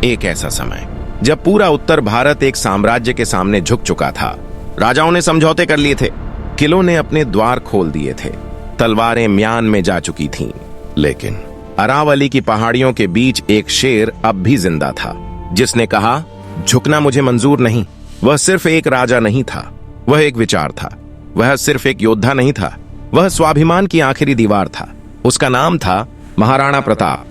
एक ऐसा समय जब पूरा उत्तर भारत एक साम्राज्य के सामने झुक चुका था। राजाओं ने समझौते कर लिए थे, किलों ने अपने द्वार खोल दिए थे, तलवारें म्यान में जा चुकी थीं, लेकिन अरावली की पहाड़ियों के बीच एक शेर अब भी जिंदा था, जिसने कहा, झुकना मुझे मंजूर नहीं। वह सिर्फ एक राजा नहीं था, वह एक विचार था। वह सिर्फ एक योद्धा नहीं था, वह स्वाभिमान की आखिरी दीवार था। उसका नाम था महाराणा प्रताप।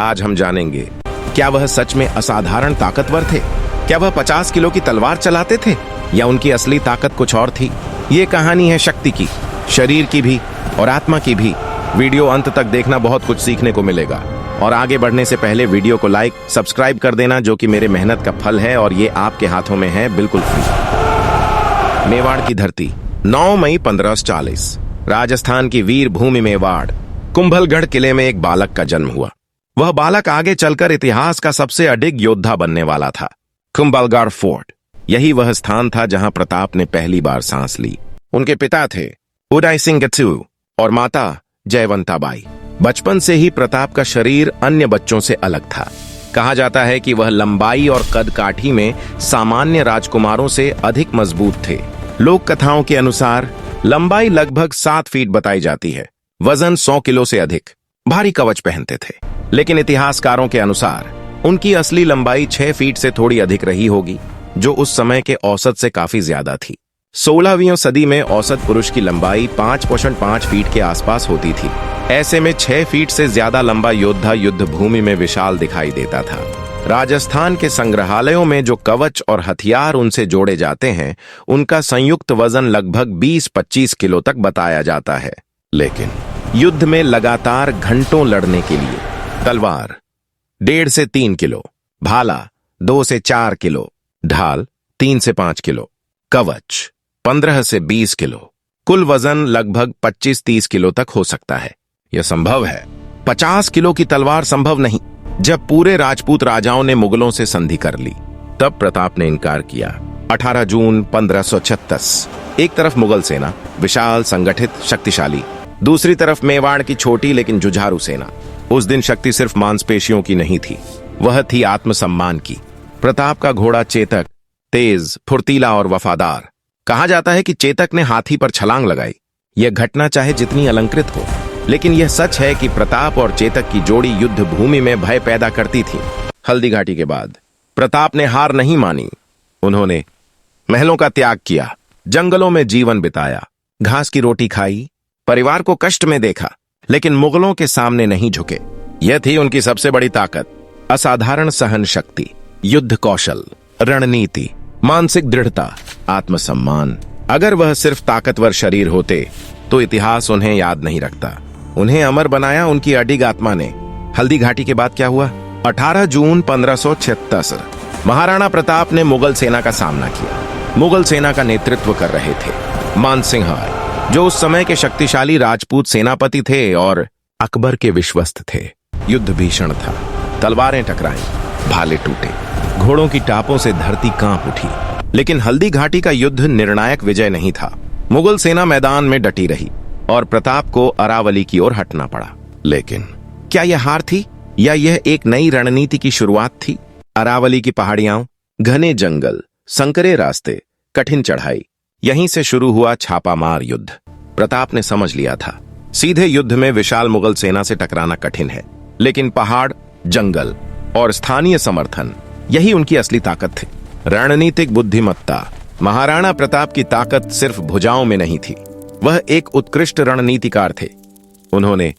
आज हम जानेंगे, क्या वह सच में असाधारण ताकतवर थे? क्या वह 50 किलो की तलवार चलाते थे, या उनकी असली ताकत कुछ और थी? ये कहानी है शक्ति की, शरीर की भी और आत्मा की भी। वीडियो अंत तक देखना, बहुत कुछ सीखने को मिलेगा। और आगे बढ़ने से पहले वीडियो को लाइक, सब्सक्राइब कर देना, जो कि मेरे मेहनत का फल है और ये आपके हाथों में है, बिल्कुल फ्री। मेवाड़ की धरती, 9 मई 1540, राजस्थान की वीर भूमि मेवाड़, कुंभलगढ़ किले में एक बालक का जन्म हुआ। वह बालक आगे चलकर इतिहास का सबसे अडिग योद्धा बनने वाला था। कुंभलगढ़ फोर्ट, यही वह स्थान था जहां प्रताप ने पहली बार सांस ली। उनके पिता थे उदय सिंह गथू और माता जयवंताबाई। बचपन से ही प्रताप का शरीर अन्य बच्चों से अलग था। कहा जाता है कि वह लंबाई और कद काठी में सामान्य राजकुमारों से अधिक मजबूत थे। लोक कथाओं के अनुसार लंबाई लगभग 7 फीट बताई जाती है, वजन 100 किलो से अधिक, भारी कवच पहनते थे। लेकिन इतिहासकारों के अनुसार उनकी असली लंबाई 6 फीट से थोड़ी अधिक रही होगी, जो उस समय के औसत से काफी ज्यादा थी। 16वीं सदी में औसत पुरुष की लंबाई 5.5 फीट के आसपास होती थी। ऐसे में 6 फीट से ज्यादा लंबा योद्धा युद्ध भूमि में विशाल दिखाई देता था। राजस्थान के संग्रहालयों में जो कवच और हथियार उनसे जोड़े जाते हैं, उनका संयुक्त वजन लगभग 20-25 किलो तक बताया जाता है। लेकिन युद्ध में लगातार घंटों लड़ने के लिए तलवार 1.5 से 3 किलो, भाला 2 से 4 किलो, ढाल 3 से 5 किलो, कवच 15 से 20 किलो, कुल वजन लगभग 25-30 किलो तक हो सकता है। यह संभव है। 50 किलो की तलवार संभव नहीं। जब पूरे राजपूत राजाओं ने मुगलों से संधि कर ली, तब प्रताप ने इनकार किया। 18 जून 1536, एक तरफ मुगल सेना, विशाल, संगठित, शक्तिशाली, दूसरी तरफ मेवाड़ की छोटी लेकिन जुझारू सेना। उस दिन शक्ति सिर्फ मांसपेशियों की नहीं थी, वह थी आत्मसम्मान की। प्रताप का घोड़ा चेतक तेज, फुर्तीला और वफादार। कहा जाता है कि चेतक ने हाथी पर छलांग लगाई। यह घटना चाहे जितनी अलंकृत हो, लेकिन यह सच है कि प्रताप और चेतक की जोड़ी युद्ध भूमि में भय पैदा करती थी। हल्दी घाटी के बाद प्रताप ने हार नहीं मानी। उन्होंने महलों का त्याग किया, जंगलों में जीवन बिताया, घास की रोटी खाई, परिवार को कष्ट में देखा, लेकिन मुगलों के सामने नहीं झुके। यह थी उनकी सबसे बड़ी ताकत, असाधारण सहन शक्ति, युद्ध कौशल, रणनीति, मानसिक दृढ़ता, आत्मसम्मान। अगर वह सिर्फ ताकतवर शरीर होते तो इतिहास उन्हें याद नहीं रखता। उन्हें अमर बनाया उनकी अडिग आत्मा ने। हल्दी घाटी के बाद क्या हुआ? 18 जून 1576, महाराणा प्रताप ने मुगल सेना का सामना किया। मुगल सेना का नेतृत्व कर रहे थे मानसिंह, जो उस समय के शक्तिशाली राजपूत सेनापति थे और अकबर के विश्वस्त थे। युद्ध भीषण था, तलवारें टकराईं, भाले टूटे, घोड़ों की टापों से धरती कांप उठी। लेकिन हल्दी घाटी का युद्ध निर्णायक विजय नहीं था। मुगल सेना मैदान में डटी रही और प्रताप को अरावली की ओर हटना पड़ा। लेकिन क्या यह हार थी, या यह एक नई रणनीति की शुरुआत थी? अरावली की पहाड़ियां, घने जंगल, संकरे रास्ते, कठिन चढ़ाई, यहीं से शुरू हुआ छापामार युद्ध। प्रताप ने समझ लिया था, सीधे युद्ध में विशाल मुगल सेना से टकराना कठिन है, लेकिन पहाड़, जंगल और स्थानीय समर्थन, यही उनकी असली ताकत थी। रणनीतिक बुद्धिमत्ता। महाराणा प्रताप की ताकत सिर्फ भुजाओं में नहीं थी, वह एक उत्कृष्ट रणनीतिकार थे। उन्होंने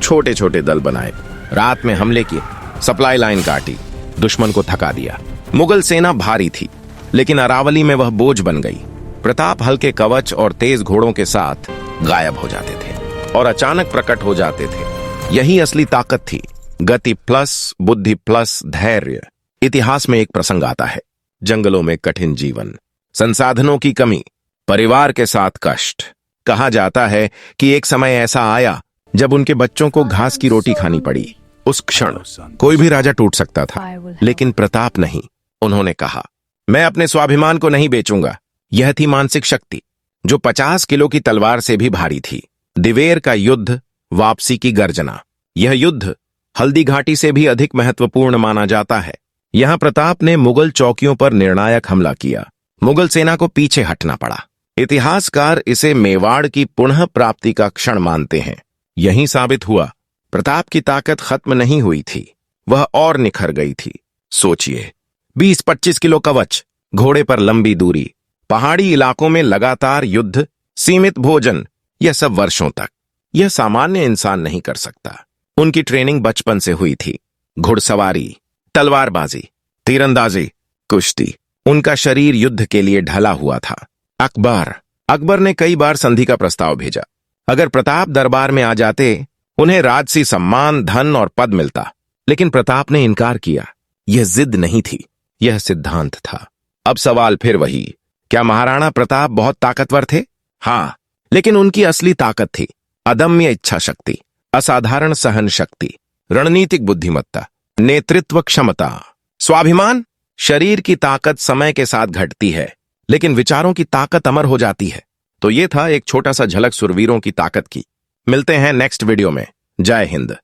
छोटे छोटे दल बनाए, रात में हमले किए, सप्लाई लाइन काटी, दुश्मन को थका दिया। मुगल सेना भारी थी, लेकिन अरावली में वह बोझ बन गई। प्रताप हल्के कवच और तेज घोड़ों के साथ गायब हो जाते थे और अचानक प्रकट हो जाते थे। यही असली ताकत थी, गति प्लस बुद्धि प्लस धैर्य। इतिहास में एक प्रसंग आता है, जंगलों में कठिन जीवन, संसाधनों की कमी, परिवार के साथ कष्ट। कहा जाता है कि एक समय ऐसा आया जब उनके बच्चों को घास की रोटी खानी पड़ी। उस क्षण कोई भी राजा टूट सकता था, लेकिन प्रताप नहीं। उन्होंने कहा, मैं अपने स्वाभिमान को नहीं बेचूंगा। यह थी मानसिक शक्ति, जो 50 किलो की तलवार से भी भारी थी। दिवेर का युद्ध, वापसी की गर्जना। यह युद्ध हल्दी घाटी से भी अधिक महत्वपूर्ण माना जाता है। यहां प्रताप ने मुगल चौकियों पर निर्णायक हमला किया। मुगल सेना को पीछे हटना पड़ा। इतिहासकार इसे मेवाड़ की पुनः प्राप्ति का क्षण मानते हैं। यही साबित हुआ, प्रताप की ताकत खत्म नहीं हुई थी, वह और निखर गई थी। सोचिए, 20-25 किलो कवच, घोड़े पर लंबी दूरी, पहाड़ी इलाकों में लगातार युद्ध, सीमित भोजन, यह सब वर्षों तक। यह सामान्य इंसान नहीं कर सकता। उनकी ट्रेनिंग बचपन से हुई थी। घुड़सवारी, तलवारबाजी, तीरंदाजी, कुश्ती, उनका शरीर युद्ध के लिए ढला हुआ था। अकबर ने कई बार संधि का प्रस्ताव भेजा। अगर प्रताप दरबार में आ जाते, उन्हें राजसी सम्मान, धन और पद मिलता, लेकिन प्रताप ने इनकार किया। यह जिद नहीं थी, यह सिद्धांत था। अब सवाल फिर वही, क्या महाराणा प्रताप बहुत ताकतवर थे? हाँ, लेकिन उनकी असली ताकत थी अदम्य इच्छा शक्ति, असाधारण सहन शक्ति, रणनीतिक बुद्धिमत्ता, नेतृत्व क्षमता, स्वाभिमान। शरीर की ताकत समय के साथ घटती है, लेकिन विचारों की ताकत अमर हो जाती है। तो ये था एक छोटा सा झलक सुरवीरों की ताकत की। मिलते हैं नेक्स्ट वीडियो में। जय हिंद।